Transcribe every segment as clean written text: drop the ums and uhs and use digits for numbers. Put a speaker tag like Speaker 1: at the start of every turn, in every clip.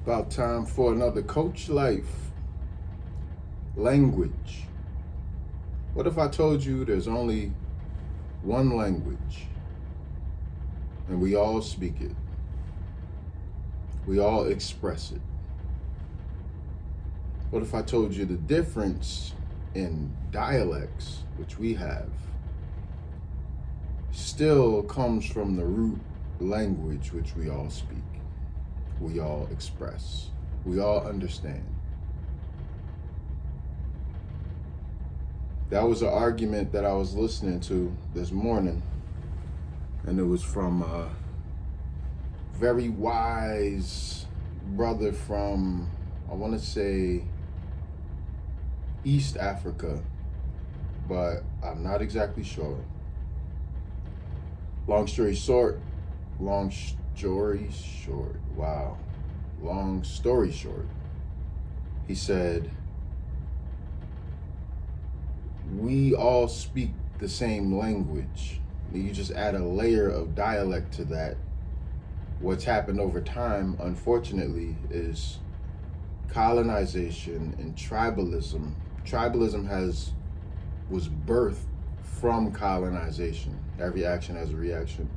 Speaker 1: About time for another Coach Life language. What if I told you there's only one language and we all speak it? We all express it. What if I told you the difference in dialects, which we have, still comes from the root language which we all speak, we all express, we all understand? That was an argument that I was listening to this morning, and it was from a very wise brother from, I want to say, East Africa, but I'm not exactly sure. Long story short, he said, we all speak the same language. You just add a layer of dialect to that. What's happened over time, unfortunately, is colonization and tribalism. Tribalism was birthed from colonization. Every action has a reaction.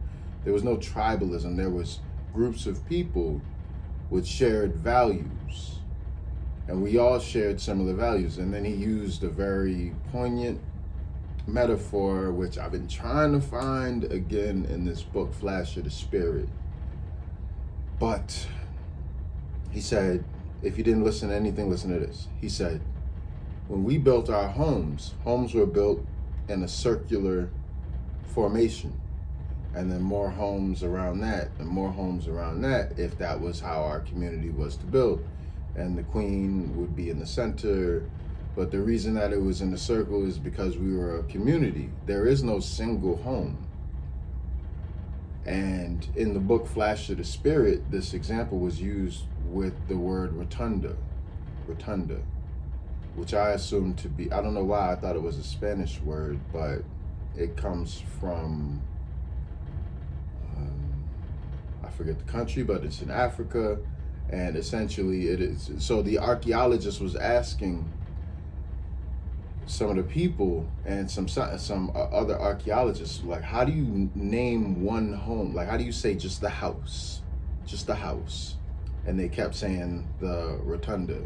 Speaker 1: There was no tribalism. There was groups of people with shared values, and we all shared similar values. And then he used a very poignant metaphor, which I've been trying to find again in this book, Flash of the Spirit. But he said, if you didn't listen to anything, listen to this. He said, when we built our homes were built in a circular formation, and then more homes around that, and more homes around that, if that was how our community was to build. And the queen would be in the center. But the reason that it was in the circle is because we were a community. There is no single home. And in the book Flash of the Spirit, this example was used with the word rotunda, which I assumed to be, I don't know why I thought it was a Spanish word, but it comes from, I forget the country, but it's in Africa. And essentially it is, so the archaeologist was asking some of the people and some other archaeologists, like, how do you name one home? Like, how do you say just the house? And they kept saying the rotunda,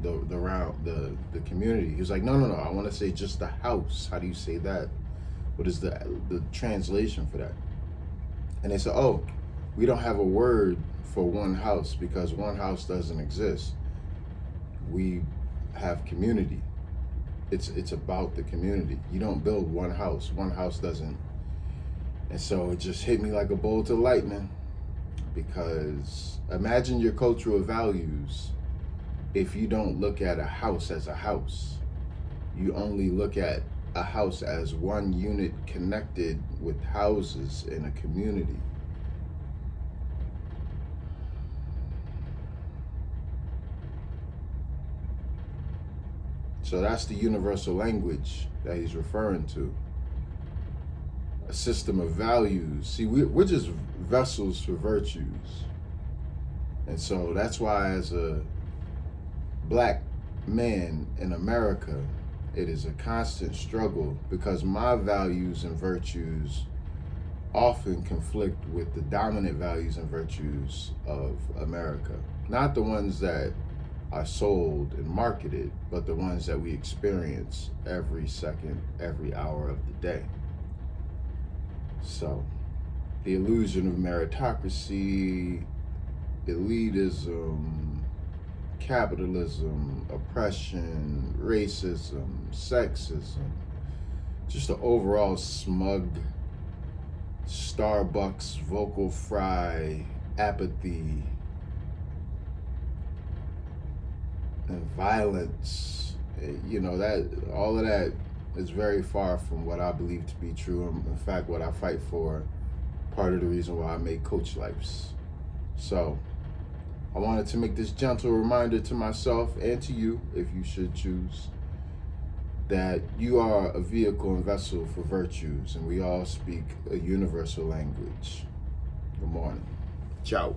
Speaker 1: the round, the community. He was like, no, I want to say just the house. How do you say that? What is the translation for that? And they said, oh, we don't have a word for one house because one house doesn't exist. We have community. It's about the community. You don't build one house. One house doesn't. And so it just hit me like a bolt of lightning, because imagine your cultural values if you don't look at a house as a house. You only look at a house as one unit connected with houses in a community. So that's the universal language that he's referring to. A system of values. See, we're just vessels for virtues. And so that's why, as a black man in America, it is a constant struggle, because my values and virtues often conflict with the dominant values and virtues of America. Not the ones that are sold and marketed, but the ones that we experience every second, every hour of the day. So the illusion of meritocracy, elitism, capitalism, oppression, racism, sexism, just the overall smug, Starbucks, vocal fry, apathy, and violence, that all of that is very far from what I believe to be true. In fact, what I fight for, part of the reason why I make Coach Lives. So I wanted to make this gentle reminder to myself and to you, if you should choose, that you are a vehicle and vessel for virtues, and we all speak a universal language. Good morning. Ciao.